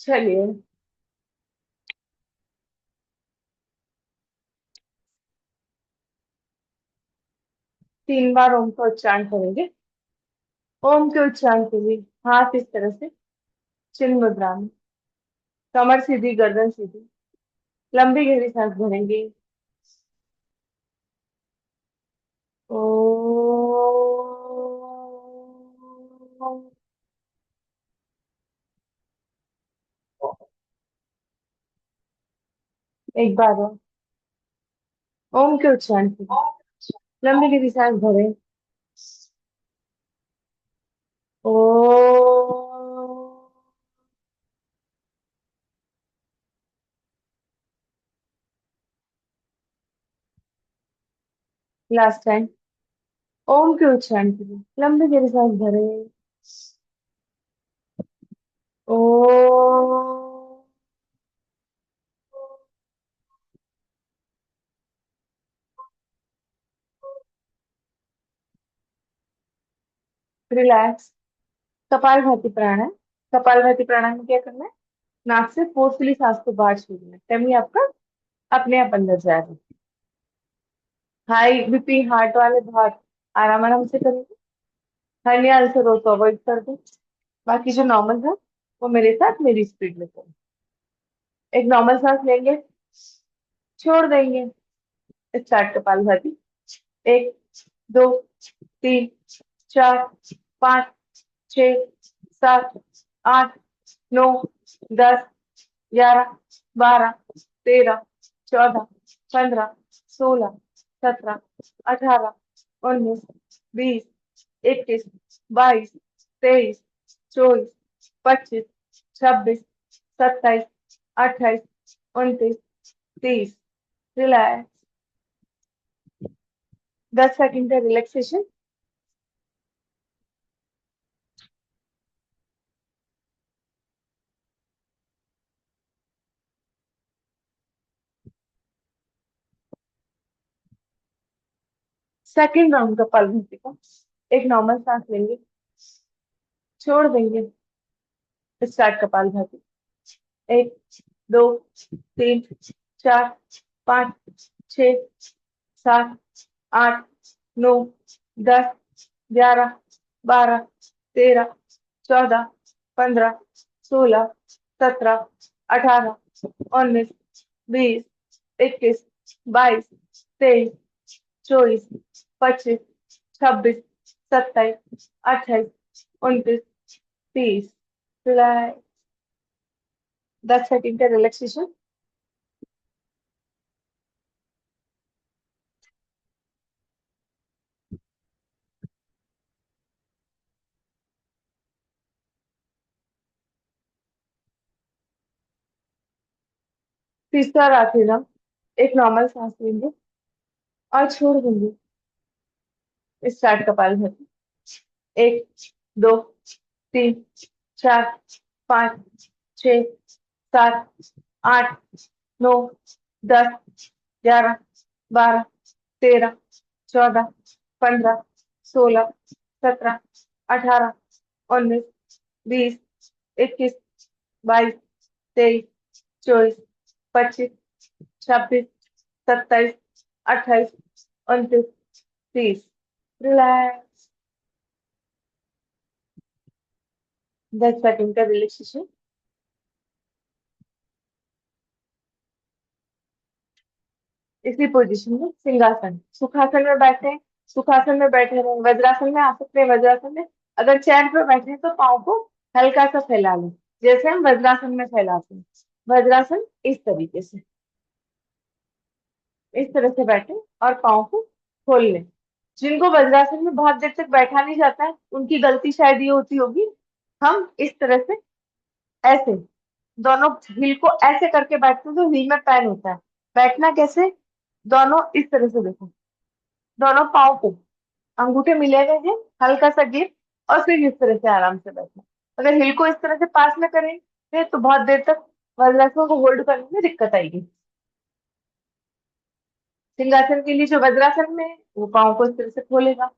चलिए। 3 बार ओम का उच्चारण करेंगे। ओम के उच्चारण के लिए हाथ इस तरह से चिन्ह मुद्रा में, कमर सीधी, गर्दन सीधी, लंबी गहरी सांस भरेंगे। ओ। एक बार और। ओम के उच्चारण के लिए लंबी गहरी सांस भरें। ओ। Last time. ओम के उच्चारण के लिए लंबी गहरी सांस भरें। ओ। रिलैक्स। कपालभाति प्राणायाम। कपालभाति प्राणायाम में क्या करना है? नाक से फोर्सफुली सांस को बाहर छोड़ना है, तभी आपका अपने आप अंदर जाएगा। हाई बीपी हार्ट वाले बहुत आराम आराम से करेंगे। हर्निया अल्सर हो तो अवॉइड कर दो। बाकी जो नॉर्मल है वो मेरे साथ मेरी स्पीड में करो। एक नॉर्मल सांस लेंगे, छोड़ देंगे। स्टार्ट कपालभाति। 1 2 3 4 5 6 7 8 9 10 11 12 13 14 15 16 17 18 19 20 21 22 23 24 25 26 27 28 29 30। रिलैक्स। 10 सेकंड का रिलैक्सेशन। सेकंड राउंड का कपालभाति का। एक नॉर्मल सांस लेंगे, छोड़ देंगे। स्टार्ट कपालभाति। 1 2 3 4 5 6 7 8 9 10 11 12 13 14 15 16 17 18 19 20 21 22 23 24 25 26 27 28 29 30। रिलैक्स। 10 सेकंड का रिलैक्सेशन। तीसरा और आखिरी राउंड। एक नॉर्मल सांस लेंगे और छोड़ देंगे। स्टार्ट कपालभाति। 1 2 3 4 5 6 7 8 9 10 11 12 13 14 15 16 17 18 19 20 21 22 23 24 25 26 27 28 29 30। रिलैक्स। 10 सेकंड का रिलैक्सेशन। इसी पोजीशन में सिंहासन, सुखासन में बैठे हैं, सुखासन में बैठे रहे, वज्रासन में आ सकते हैं, वज्रासन में। अगर चेयर पे बैठे हैं तो पाँव को हल्का सा फैला लें, जैसे हम वज्रासन में फैलाते हैं। वज्रासन इस तरीके से, इस तरह से बैठे और पाँव को खोल लें। जिनको वज्रासन में बहुत देर तक बैठा नहीं जाता है, उनकी गलती शायद ये होती होगी। हम इस तरह से ऐसे दोनों हील को ऐसे करके बैठते हैं, जो हील में पैन होता है। बैठना कैसे? दोनों इस तरह से देखो, दोनों पाँव को अंगूठे मिले हुए हैं, हल्का सा गिर, और फिर इस तरह से आराम से बैठना। अगर हिल को इस तरह से पास में करेंगे तो बहुत देर तक वज्रासन को होल्ड करने में दिक्कत आएगी। सिंहासन के लिए जो वज्रासन में है, वो पाँव को इस तरह से खोलेगा।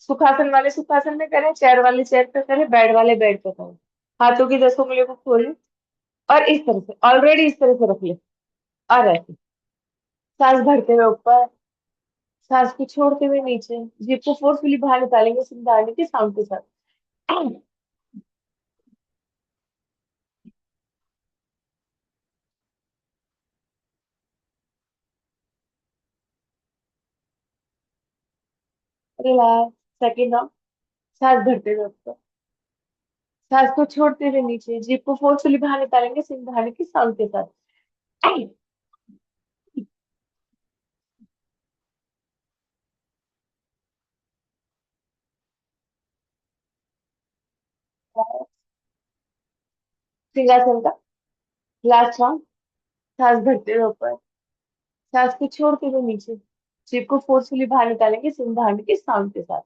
सुखासन वाले सुखासन में करें, चेयर वाले चेयर पे करें, बेड वाले बेड पे करें। हाथों की 10 उंगलियों को खोलें, और इस तरह से ऑलरेडी इस तरह से रख ले। और ऐसे सांस भरते हुए ऊपर, सांस को छोड़ते हुए नीचे, जीभ को फोर्सफुली बाहर निकालेंगे सिंगारने के साउंड के साथ। रिलैक्स। Second round. सांस भरते हुए ऊपर, सांस को छोड़ते हुए नीचे, जीभ को फोर्सफुली बाहर निकालेंगे सिंगारने के साउंड के साथ। सिंहासन का लास्ट राउंड। सांस भरते हुए ऊपर, सांस को छोड़ते हुए नीचे, जीभ को फोर्सफुली बाहर निकालेंगे सिंगारने के साउंड के साथ।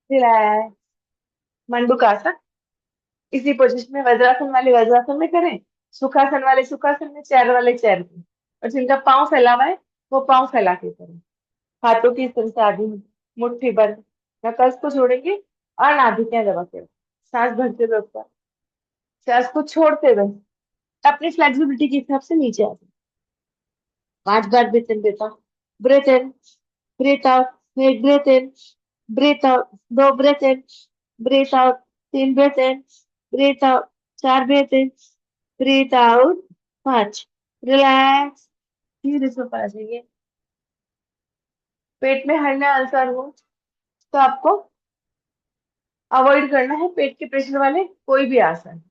रिलैक्स। मंडूकासन। इसी पोजीशन में वज्रासन वाले वज्रासन में करें, सुखासन वाले सुखासन में, चेयर वाले चेयर में। और जिनका पाँव फैला हुआ है वो पाँव फैला के करें। हाथों की इस तरह से आधी मुट्ठी बंद, नकल्स को जोड़ेंगे और नाभिकें दबा के सांस भरते हुए ऊपर, सांस को छोड़ते हुए अपनी फ्लेक्सिबिलिटी के हिसाब से नीचे आ जाए। 5 बार ब्रेथ इन, ब्रेथ आउट, एक breath in, breath out, 2 breath in, breath out, 3 breath in, breath out, 4 breath in, breath out, 5। Relax. धीरे से ऊपर आ जाइए। पेट में हरना अल्सर हो तो आपको अवॉइड करना है पेट के प्रेशर वाले कोई भी आसन।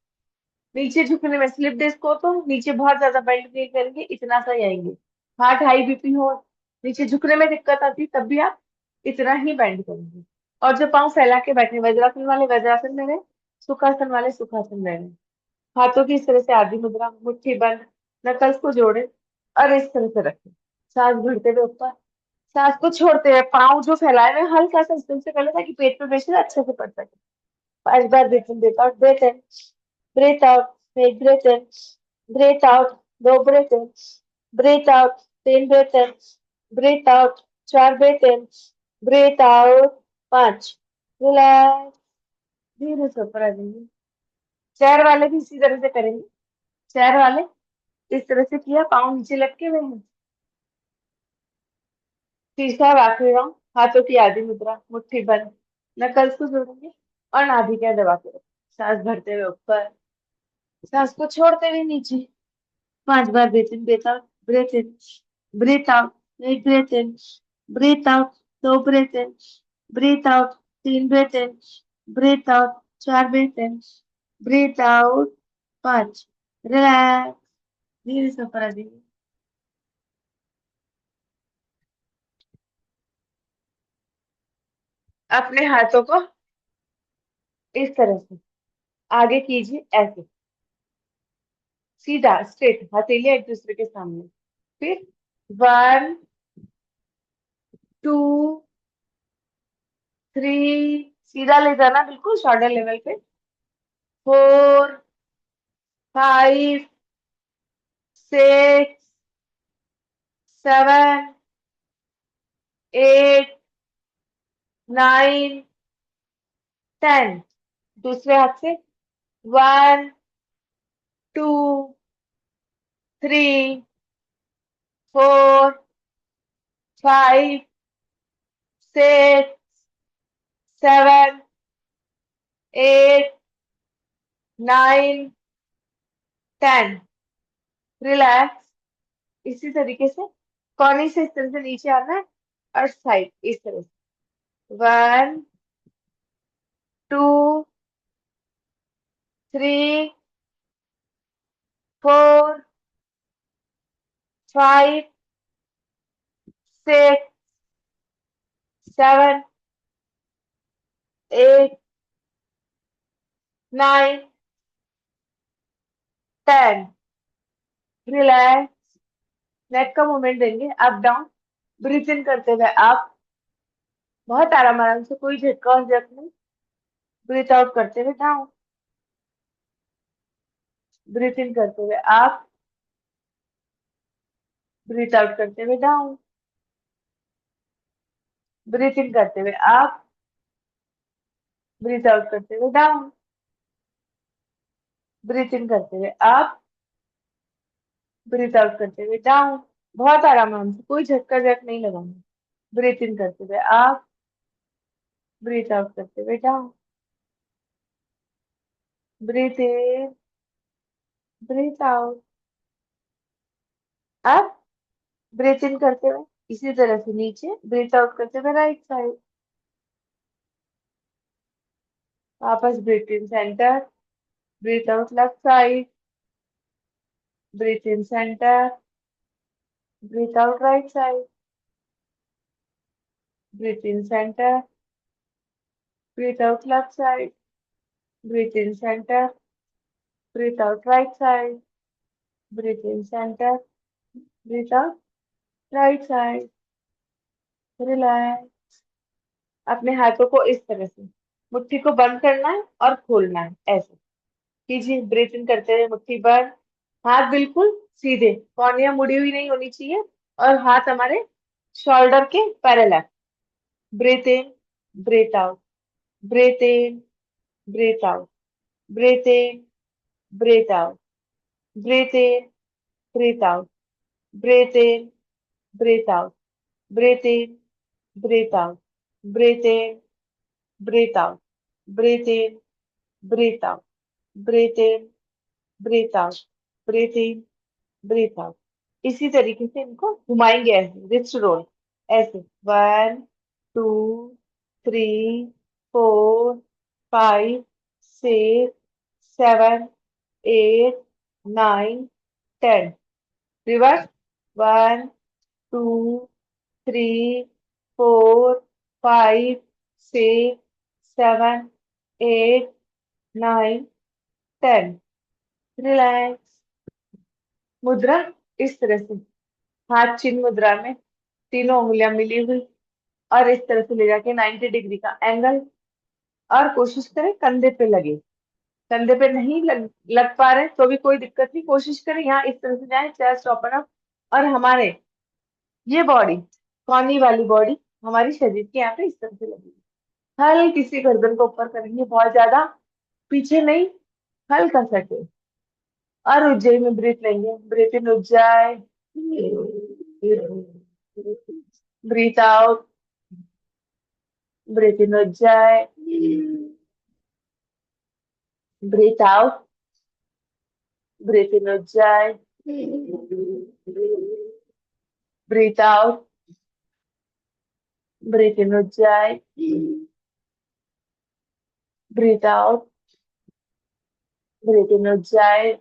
नीचे झुकने में स्लिप डिस्क हो तो नीचे बहुत ज्यादा बेंड नहीं करेंगे, इतना सा ही आएंगे। हार्ट हाई बीपी हो, नीचे झुकने में दिक्कत आती तब भी आप इतना ही बेंड करेंगे। और जो पाँव फैला के बैठे, वज्रासन वाले वज्रासन में रहे, सुखासन वाले सुखासन में रहे। हाथों की इस तरह से आधी मुद्रा, मुट्ठी बंद, नकल्स को जोड़े और इस तरह से रखें। सांस भरते हुए ऊपर, सांस को छोड़ते हुए पाँव जो फैलाए हुए हल्का सा इस तरह से कर ले ताकि पेट पे प्रेशर अच्छे से पड़ सके। 5 बार breathe in, breath out, breath in, breath out, एक breath in, breath out, 2 breath in, breath out, 3 breath in, breath out, 4 breath in, breath out, 5। Relax. धीरे से ऊपर आ जाइए। चेयर वाले भी इसी तरह से करेंगे। चेयर वाले इस तरह से किया, पाँव नीचे लटके हुए हैं। तीसरा और आखिरी राउंड। हाथों की आधी मुद्रा, मुट्ठी बंद, नकल्स को जोड़ेंगे और नाभिकें दबा के रखें। सांस भरते हुए ऊपर, सांस को छोड़ते हुए नीचे। 5 बार breathe in, breathe out, breathe in, breathe out, एक breathe in, breathe out, 2 breathe in, breathe out, 3 breathe in, breathe out, 4 breathe in, breathe out, 5। Relax. धीरे से ऊपर आ जाइए। अपने हाथों को इस तरह से आगे कीजिए, ऐसे सीधा स्ट्रेट हथेलियां एक दूसरे के सामने। फिर 1, 2, 3, सीधा ले जाना बिल्कुल शोल्डर लेवल पे। 4, 5, 6, 7, 8, 9, 10। दूसरे हाथ से 1, 2, 3, 4, 5, 6, 7, 8, 9, 10। रिलैक्स। इसी तरीके से कॉर्नी से इस तरह से नीचे आना है और साइड इस तरह से। 1, 2, 3, 4, 5, 6, 7, 8, 9, 10। रिलैक्स। नेक का मूवमेंट देंगे अप डाउन। ब्रीथ इन करते हुए आप बहुत आराम आराम से, कोई झटका और जर्क नहीं। ब्रीथ आउट करते हुए डाउन। ब्रीथ इन करते हुए आप, ब्रीथ आउट करते हुए डाउन। ब्रीथ इन करते हुए अप, ब्रीथ आउट करते हुए डाउन, ब्रीथ इन करते हुए अप, ब्रीथ आउट करते हुए डाउन। बहुत आराम से, कोई झटका झटक नहीं लगाना। ब्रीथ इन करते हुए अप, ब्रीथ आउट करते हुए down, breathe in, breathe out, up, breathe in करते हुए इसी तरह से नीचे, ब्रीथ आउट करते हुए राइट साइड, वापस breathe in centre, breathe out left side, breathe in centre, breathe out right side, breathe in centre, breathe out left side, breathe in centre, breathe out right side, breathe in centre, breathe out right side. Relax. अपने हाथों को इस तरह से, मुट्ठी को बंद करना है और खोलना है, ऐसे कीजिए। ब्रीथ इन करते हुए मुट्ठी बंद, हाथ बिल्कुल सीधे, कौनियां मुड़ी हुई नहीं होनी चाहिए, और हाथ हमारे शोल्डर के parallel. Breathe in, breathe out, breathe in, breathe out, breathe in, breathe out, breathe in, breathe out, breathe in, breathe out, breathe in, breathe out, breathe in, breathe out, breathe in, breathe out, breathe in, breathe out, breathe in, breathe out. इसी तरीके से इनको घुमाएंगे, ऐसे wrist role, ऐसे 1 2 3 4 5 6 7 8 9 10। Reverse, 1 2 3 4 5 6 7 8 9 10। Relax. मुद्रा इस तरह से, हाथ चिन्ह मुद्रा में, तीनों उंगलियां मिली हुई, और इस तरह से ले जाके 90 डिग्री का एंगल, और कोशिश करें कंधे पे लगे। कंधे पे नहीं लग पा रहे तो भी कोई दिक्कत नहीं, कोशिश करें यहाँ इस तरह से जाए, चेस्ट ओपन अप, और हमारे ये बॉडी, कौनी वाली बॉडी हमारी शरीर के यहाँ पे इस तरह से लगेगी। हल्की सी गर्दन को ऊपर करेंगे, बहुत ज्यादा पीछे नहीं, हल्का सा के, और उज्जैन में ब्रीथ लेंगे। ब्रीथ इन उज्जै, ब्रीथ आउट, ब्रीथ इन उज्जै, ब्रीथ आउट, ब्रीथ इन उज्जै, ब्रीथ आउट, ब्रीथ इन उज्जै, ब्रीथ आउट, ब्रीथ इन उज्जै,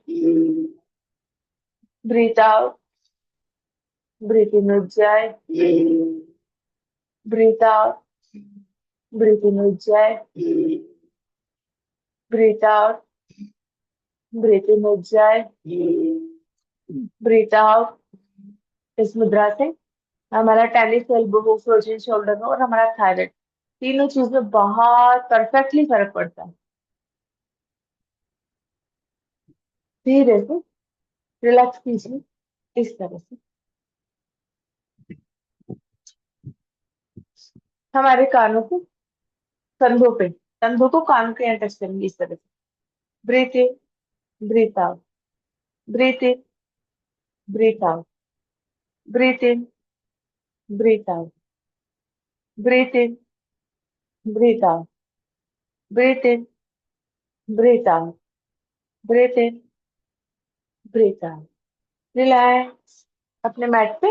ब्रीथ आउट, ब्रीथ इन उज्जै, ब्रीथ आउट, ब्रीथ इन उज्जै, ब्रीथ आउट, ब्रीथ इन उज्जै, ब्रीथ आउट। इस मुद्रा से हमारा टेनिस एल्बो हो, फ्रोजन शोल्डर हो, और हमारा थायराइड, तीनों चीज में बहुत परफेक्टली फर्क पड़ता है। धीरे से रिलैक्स कीजिए, इस तरह से हमारे कानों को, कंधों पे, कंधों को कानों के यहाँ टच करेंगे, इस तरह से। Breathe in, breathe out, breathe in, breathe out, breathe in, breathe out, breathe in, breathe out, breathe in, breathe out, breathe in, breathe out. Relax. अपने मैट पे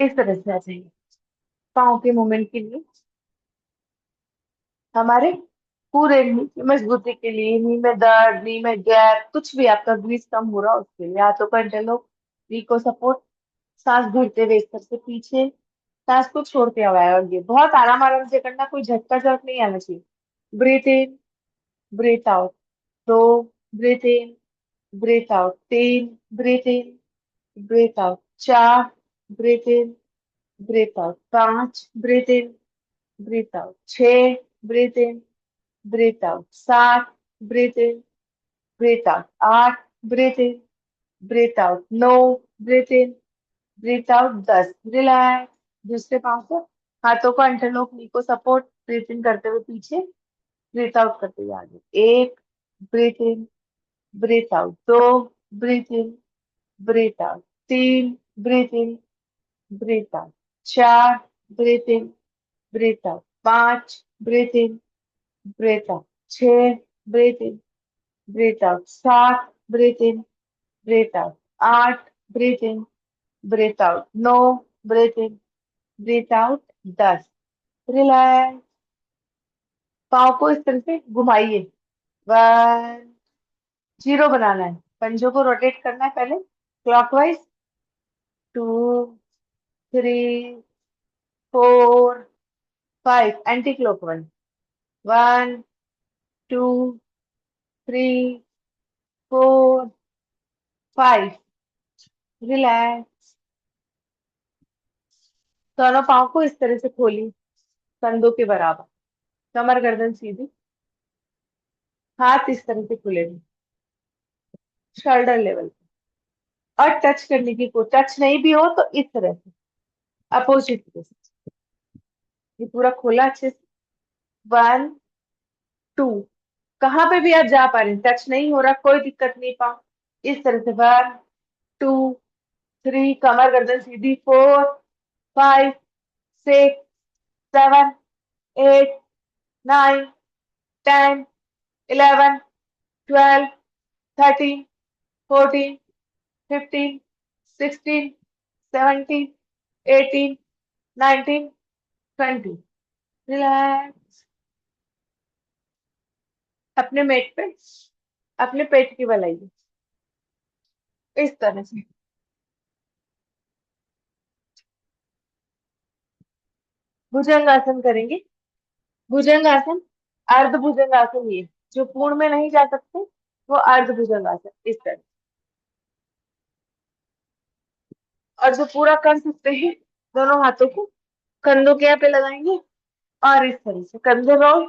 इस तरह से आ जाइए। पाँव के मूवमेंट के लिए, हमारे पूरे नी की मजबूती के लिए, नी में दर्द, नी में गैप, कुछ भी आपका ग्रीस कम हो रहा हो उसके लिए हाथों का इंटरलॉक, नी को सपोर्ट, सांस भरते हुए इस तरह से पीछे, सांस को छोड़ते हुए आगे। बहुत आराम से करना, कोई झटका झटक नहीं आना चाहिए। Breathe in, breathe out, 2, breathe in, breathe out, 3, breathe in, breathe out, 4, breathe in, breathe out, 5, breathe in, breathe out, 6, breathe in, breathe out, 7, breathe in, breathe out, 8, breathe in, breathe out, 9, breathe in, breathe out, 10। Relax. दूसरे पाँव को हाथों को interlock, नी को support, breathe in करते हुए पीछे, breathe out करते हुए आगे। एक, ब्रीथ इन, ब्रीथ आउट। दो, ब्रीथ इन, ब्रीथ आउट। तीन, ब्रीथ इन, ब्रीथ आउट। चार, ब्रीथ इन, ब्रीथ आउट। पांच, ब्रीथ इन, ब्रीथ आउट। छह, ब्रीथ इन, ब्रीथ आउट। सात, ब्रीथ इन, ब्रीथ आउट। आठ, breathe in, breathe out. Now, breathe in, breathe out. 10, relax. पाँव को इस तरह से घुमाइए। वन, जीरो बनाना है, पंजों को रोटेट करना है पहले clockwise. Two, three, four, five, anti clockwise. One, two, three, four, five, relax. दोनों पाँव को इस तरह से खोली, कंधों के बराबर, कमर गर्दन सीधी, हाथ इस तरह से खुले शोल्डर लेवल पे। और टच करने की को टच नहीं भी हो तो इस तरह से अपोजिट से, ये पूरा खोला अच्छे से। वन, टू, कहाँ पे भी आप जा पा रहे हैं, टच नहीं हो रहा, कोई दिक्कत नहीं। पाओ इस तरह से। वन, टू, थ्री, कमर गर्दन सीधी। Four, five, six, seven, eight, nine, 10, 11, 12, 13, 14, 15, 16, 17, 18, 19, 20, relax. अपने मेट पे अपने पेट की बल आइए इस तरह से। भुजंगासन करेंगे। भुजंगासन, अर्ध भुजंगासन, ये जो पूर्ण में नहीं जा सकते वो अर्ध भुजंगासन इस तरह। और जो पूरा कर सकते हैं, दोनों हाथों को कंधों के यहाँ पे लगाएंगे और इस तरह से कंधे रोल,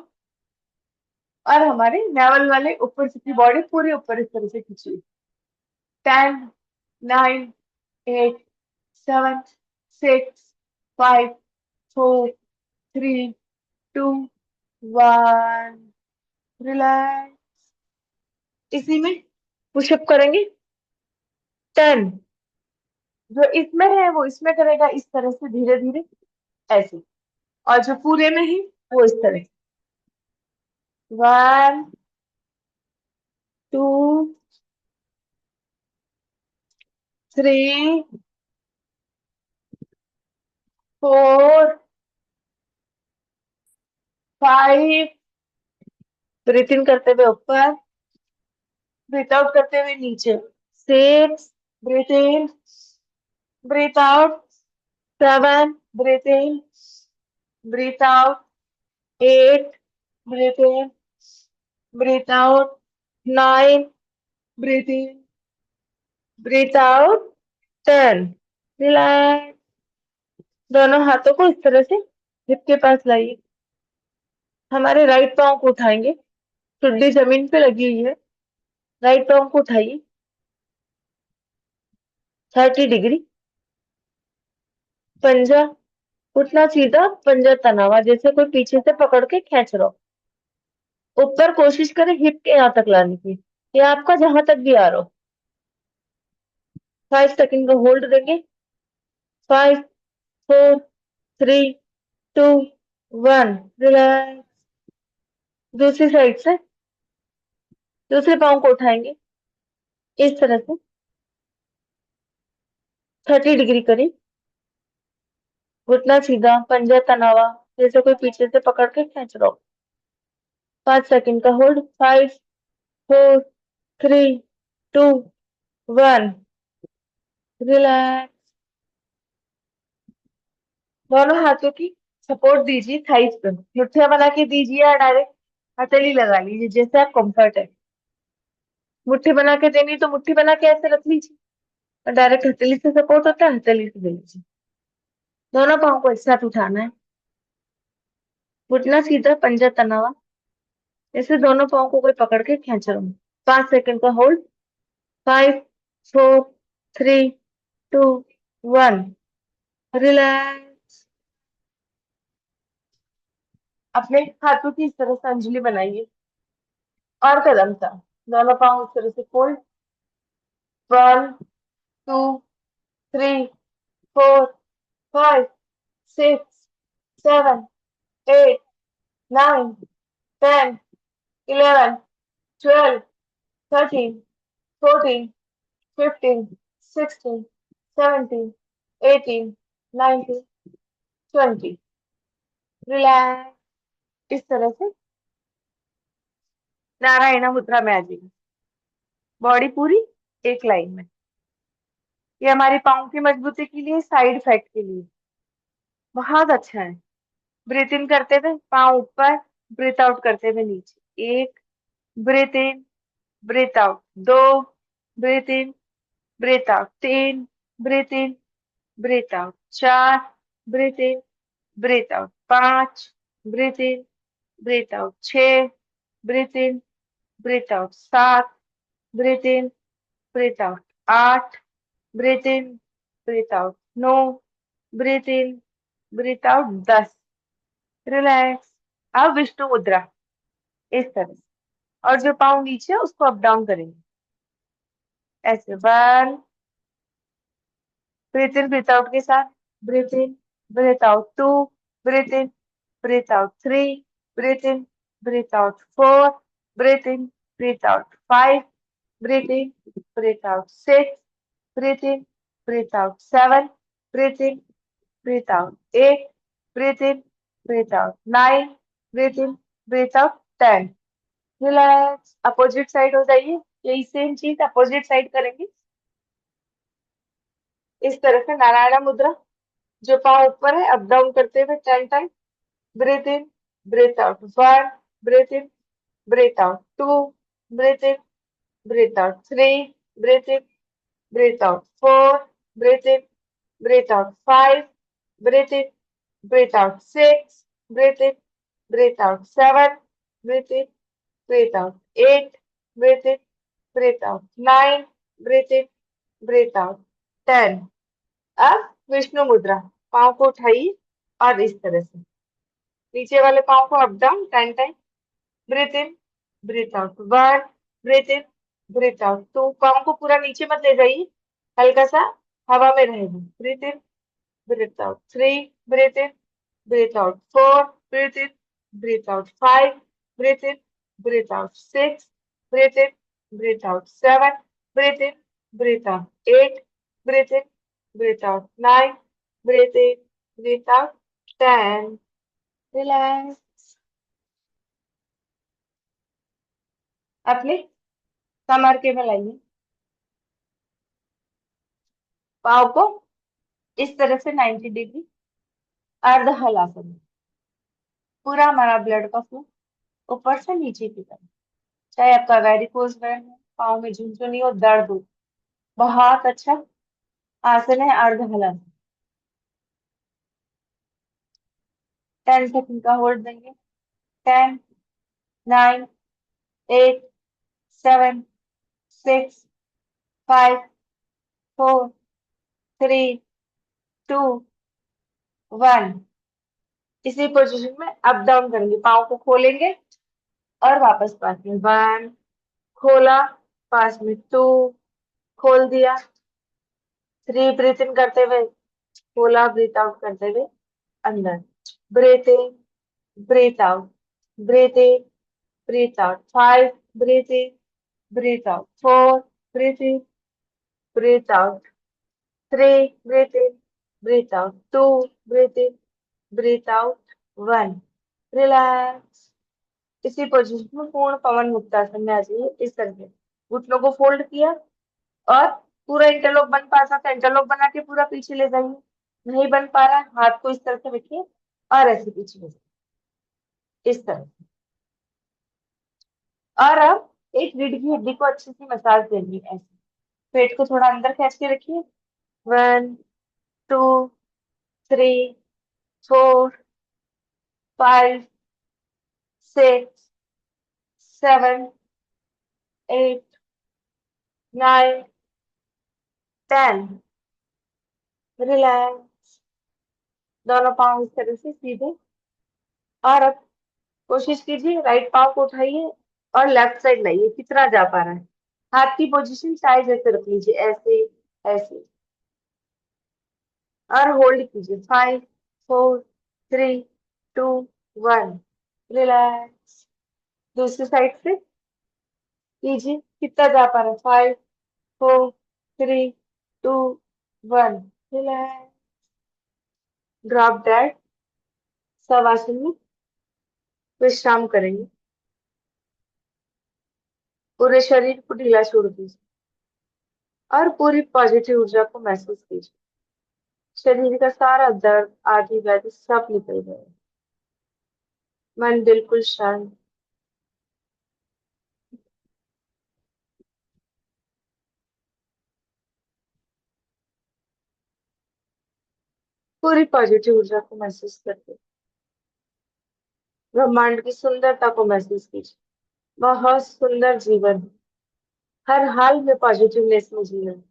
और हमारे नेवल वाले ऊपर से की बॉडी पूरी ऊपर इस तरह से खींची। 10, 9, 8, 7, 6, 5, 4, 3, 2, 1, रिलैक्स। इसी में पुशअप करेंगे। 10, जो इसमें है वो इसमें करेगा इस तरह से धीरे धीरे, ऐसे। और जो पूरे में है वो इस तरह से। One, two, three, four, five, breathe in करते हुए ऊपर, ब्रीथ आउट करते हुए नीचे। Six, breathe in, breathe out. Seven, breathe in, breathe out. Eight, breathe in, breathe out. Nine, breathe in, breathe out. 10, relax. दोनों हाथों को इस तरह से हिप के पास लाइए। हमारे राइट पांव को उठाएंगे, ठुड्डी जमीन पे लगी हुई है, राइट पांव को उठाइए 30 डिग्री। पंजा उठना सीधा, पंजा तना हुआ, जैसे कोई पीछे से पकड़ के खींच रहा हो। ऊपर कोशिश करें हिप के यहाँ तक लाने की, या आपका जहां तक भी आ रहा हो। 5 सेकंड का होल्ड देंगे। 5, 4, 3, 2, 1, रिलैक्स। दूसरी साइड से दूसरे पांव को उठाएंगे इस तरह से 30 डिग्री करीब, घुटना सीधा, पंजा तना हुआ, जैसे कोई पीछे से पकड़ के खींच रहा हो। 5 सेकंड का होल्ड। 5, 4, 3, 2, 1, रिलैक्स। दोनों हाथों की सपोर्ट दीजिए थाइस पे, मुट्ठियां बना के दीजिए या डायरेक्ट हथेली लगा लीजिए, जैसे आप कंफर्ट है। मुट्ठी बना के देनी तो मुट्ठी बना के ऐसे रख लीजिए, और डायरेक्ट हथेली से सपोर्ट होता है, हथेली से दे लीजिए। दोनों पाँव को एक साथ उठाना है, घुटना सीधा, पंजा तना हुआ, जैसे दोनों पाँव को कोई पकड़ के खींच रहा हूँ। 5 सेकंड का होल्ड। 5, 4, 3, 2, 1, रिलैक्स। अपने हाथों की इस तरह से अंजलि बनाइए और कदम था, दोनों पाँव इस तरह से फोल्ड। 1 2 3 4 5 6 7 8 9 10 11 12 13 14 15 16 17 18 19 20। रिलैक्स। इस तरह से नारायण मुद्रा में आ जाइए, बॉडी पूरी एक लाइन में। ये हमारी पाँव की मजबूती के लिए, साइड इफेक्ट के लिए बहुत अच्छा है। ब्रीथ इन करते हुए पाँव ऊपर, ब्रीथ आउट करते हुए नीचे। एक, ब्रीथ इन, ब्रीथ आउट। दो, ब्रीथ इन, ब्रीथ आउट। तीन, ब्रीथ इन, ब्रीथ आउट। चार, ब्रीथ इन, ब्रीथ आउट। पांच, ब्रीथ इन, ब्रीथ आउट। छह, ब्रीथ इन, ब्रीथ आउट। सात, ब्रीथ इन, ब्रीथ आउट। आठ, breathe in, breathe out. Now, breathe in, breathe out. 10। Relax. अब विष्णु मुद्रा इस तरह से, और जो पाँव नीचे है उसको अप डाउन करेंगे ऐसे। 1, ब्रीथ इन ब्रीथ आउट के साथ। Breathe in, breathe out. 2, breathe in, breathe out. 3, breathe in, breathe out. 4, breathe in, breathe out. 5, breathe in, breathe out. 6, breathe in, breathe out. 7, breathe in, breathe out. 8, breathe in, breathe out. 9, breathe in, breathe out. 10। Relax. Opposite side हो जाइए, यही same चीज opposite side करेंगे इस तरह से। नारायण मुद्रा, जो पाँव ऊपर है, अप डाउन करते हुए 10 time. Breathe in, breathe out. 1, breathe in, breathe out. 2, breathe in, breathe out. 3, breathe in, breathe out. 4, breathe in, breathe out. 5, breathe in, breathe out. 6, breathe in, breathe out. 7, breathe in, breathe out. 8, breathe in, breathe out. 9, breathe in, breathe out. 10। अब विष्णु मुद्रा, पाँव को उठाइए और इस तरह से नीचे वाले पाँव को up down 10 time. Breathe in, breathe out. 1, breathe in, breathe out. 2, पाँव को पूरा नीचे मत ले जाइए, हल्का सा हवा में रहेगा। Breathe in, breathe out. 3, breathe in, breathe out. 4, breathe in, breathe out. 5, breathe in, breathe out. 6, breathe in, breathe out. 7, breathe in, breathe out. 8, breathe in, breathe out. 9, breathe in, breathe out. 10। Relax. अपने कमर के बल आइए, पाव को इस तरह से 90 degree अर्ध हलासन। पूरा हमारा ब्लड का फ्लो ऊपर से नीचे की तरफ। चाहे आपका वेरिकोज वेन हो, पाँव में झुनझुनी हो, दर्द हो, बहुत अच्छा आसन है अर्ध हलासन। 10 सेकंड का होल्ड देंगे। 10, 9, 8, 7, 6, 5, 4, 3, 2, 1। इसी पोजीशन में अप डाउन करेंगे, पाँव को खोलेंगे और वापस पास में। 1, खोला, पास में। 2, खोल दिया। 3, ब्रीथ इन करते हुए खोला, ब्रीथ आउट करते हुए अंदर। Breathe in, breathe out, breathe in, breathe out. 5, breathe in, breathe out. 4, breathe in, breathe out. 3, breathe in, breathe out. 2, breathe in, breathe out. 1। Relax. इसी पोजीशन में पूर्ण पवन मुक्तासन में आ जाइए इस तरह से। घुटनों को फोल्ड किया और पूरा इंटरलॉक बन पाता था, इंटरलॉक बना के पूरा पीछे ले जाइए। नहीं बन पा रहा, हाथ को इस तरह से रखिए और ऐसे पीछे ले जाइए इस तरह से। और अब एक रीढ़ की हड्डी को अच्छे से मसाज देंगे ऐसे। पेट को थोड़ा अंदर खींच के रखिए। 1, 2, 3, 4, 5, 6, 7, 8, 9, 10। रिलैक्स। दोनों पाँव इस तरह से सीधे। और अब कोशिश कीजिए, राइट पाँव को उठाइए और लेफ्ट साइड लाइए, कितना जा पा रहा है। हाथ की पोजीशन साइड जैसे रख लीजिए, ऐसे ऐसे, और होल्ड कीजिए। 5 4 3 2 1। रिलैक्स। दूसरी साइड से कीजिए, कितना जा पा रहा है। 5 4 3 2 1। रिलैक्स। Drop that. सब आसन में विश्राम करेंगे। पूरे शरीर को ढीला छोड़ दीजिए और पूरी पॉजिटिव ऊर्जा को महसूस कीजिए। शरीर का सारा दर्द, आदि व्याधि सब निकल गए। मन बिल्कुल शांत। पूरी पॉजिटिव ऊर्जा को महसूस करके ब्रह्मांड की सुंदरता को महसूस कीजिए। बहुत सुंदर जीवन है। हर हाल में पॉजिटिवनेस में जीना है।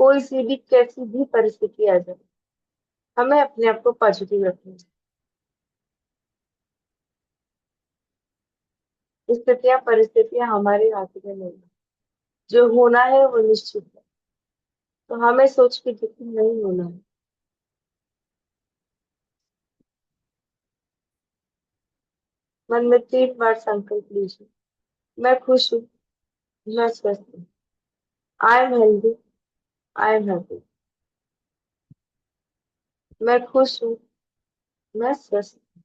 कोई सी भी कैसी भी परिस्थिति आ जाए, हमें अपने आप को पॉजिटिव रखना है। स्थितियां परिस्थितियां हमारे हाथ में नहीं है। जो होना है वो निश्चित है। तो हमें सोच के दुखी नहीं होना है। मन में 3 बार संकल्प लीजिए। मैं खुश हूँ, मैं स्वस्थ हूँ। I am healthy, I am happy. मैं खुश हूँ, मैं स्वस्थ हूँ।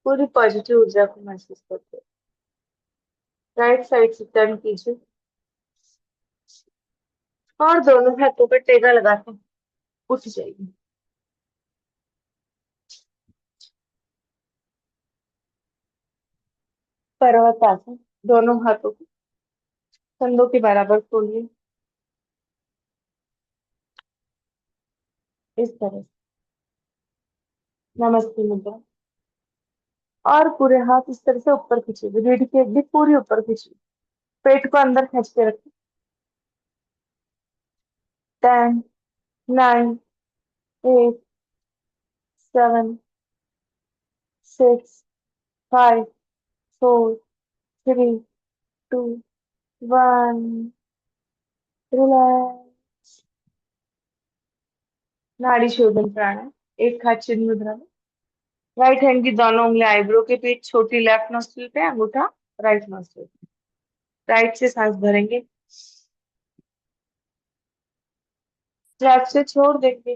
पूरी पॉजिटिव ऊर्जा को महसूस करते हैं। राइट साइड से टर्न कीजिए और दोनों हाथों पर टेगा लगाकर उठ जाइए। पर्वत आसन। दोनों हाथों को कंधों के बराबर खोलिए, इस तरह से। नमस्ते मुद्रा। और पूरे हाथ इस तरह से ऊपर खींचिए, रीढ़ की हड्डी पूरी ऊपर खींचिए। पेट को अंदर खींच के रखिए। 10 9 8 7 6 5 4 3 2 1। रिलैक्स। नाड़ी शोधन प्राणायाम। एक हाथ चिन्ह मुद्रा में। राइट हैंड की दोनों उंगलियां आईब्रो के बीच, छोटी लेफ्ट नोस्ट्रिल पे, अंगूठा राइट नोस्ट्रिल। राइट से सांस भरेंगे, लेफ्ट से छोड़ देंगे।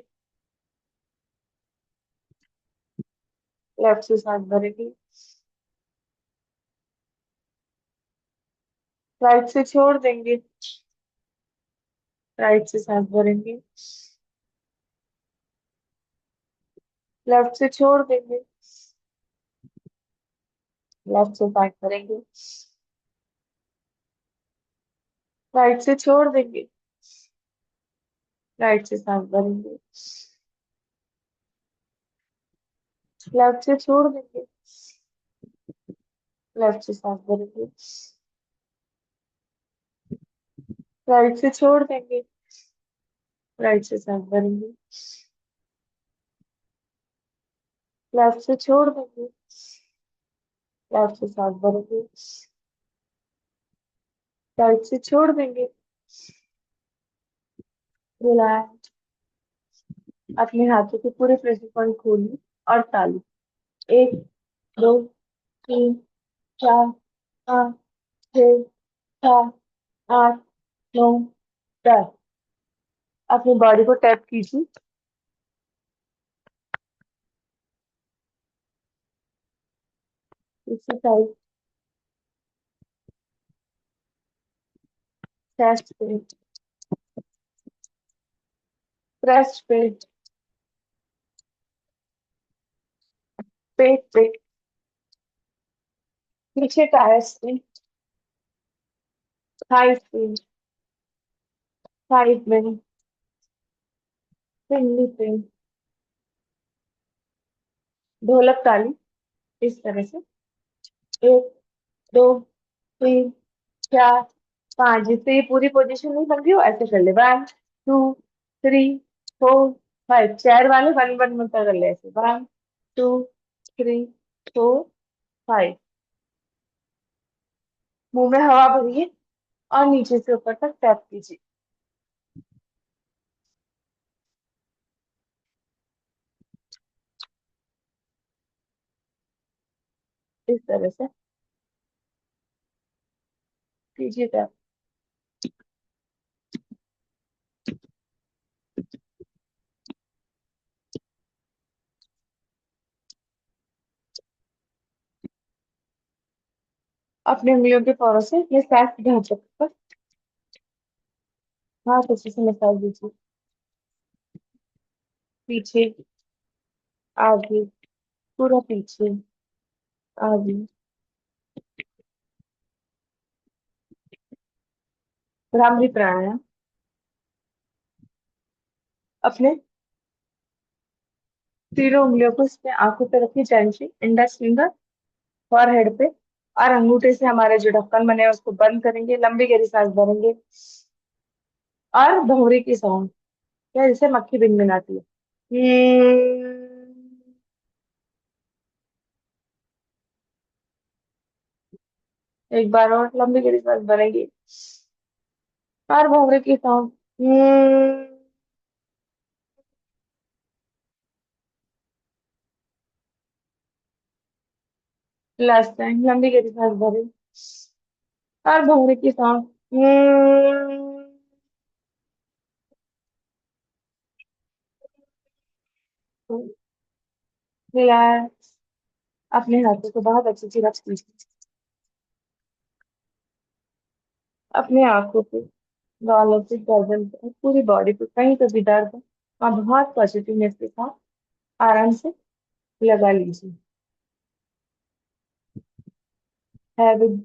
लेफ्ट से सांस भरेंगे, राइट से छोड़ देंगे। राइट से सांस भरेंगे, लेफ्ट से छोड़ देंगे। लेफ्ट से सांस भरेंगे, राइट से छोड़ देंगे। राइट से सांस भरेंगे, लेफ्ट से छोड़ देंगे। लेफ्ट से सांस भरेंगे, राइट से छोड़ देंगे। राइट से सांस भरेंगे, लेफ्ट से छोड़ देंगे। लेफ्ट से सांस भरेंगे, राइट से छोड़ देंगे। रिलैक्स। अपने हाथों के पूरे प्रेशर पॉइंट खोलिए और ताली। 1 2 3 4 5 6 7 8 9 10। अपनी बॉडी को टैप कीजिए। इसी साइड, चेस्ट पे, ब्रेस्ट पे, पेट पे, पीछे टायर्स पे, थाइस पे, साइड में, पिंडली पे। ढोलक ताली, इस तरह से। 1 2 3 4 5। जिससे ये पूरी पोजीशन नहीं बन रही हो, ऐसे कर ले। 1 two, three, four, five. Chair वाले वन वन में कर ले ऐसे। One, two, three, four, five. मुंह में हवा भरिए और नीचे से ऊपर तक टैप कीजिए इस तरह से। कीजिए टैप। अपने उंगलियों के फौरों से ये सैक ढांचे पर हाथ अच्छे से मसाज दीजिए। पीछे, आगे, पूरा पीछे, आगे। भ्रामरी प्राणायाम। अपने तीनों उंगलियों को इसमें आंखों पे रखिए, जैंटली इंडेक्स फिंगर फॉरहेड पे, और अंगूठे से हमारे जो ढक्कन बने हैं उसको बंद करेंगे, लंबी गहरी सांस भरेंगे और भौंरी की साउंड, क्या जैसे मक्खी भिनभिनाती है। एक बार और लंबी गहरी सांस भरेंगे और भौंरी की साउंड। लास्ट टाइम लंबी गहरी सांस भरें और भौंरी की साउंड। रिलैक्स। अपने हाथों को बहुत अच्छी से रख दीजिए। अपने आंखों पे, गालों पे, गर्दन पे, पूरी बॉडी पे कहीं पे भी दर्द हो आप बहुत पॉजिटिवनेस के साथ आराम से लगा लीजिए। हैव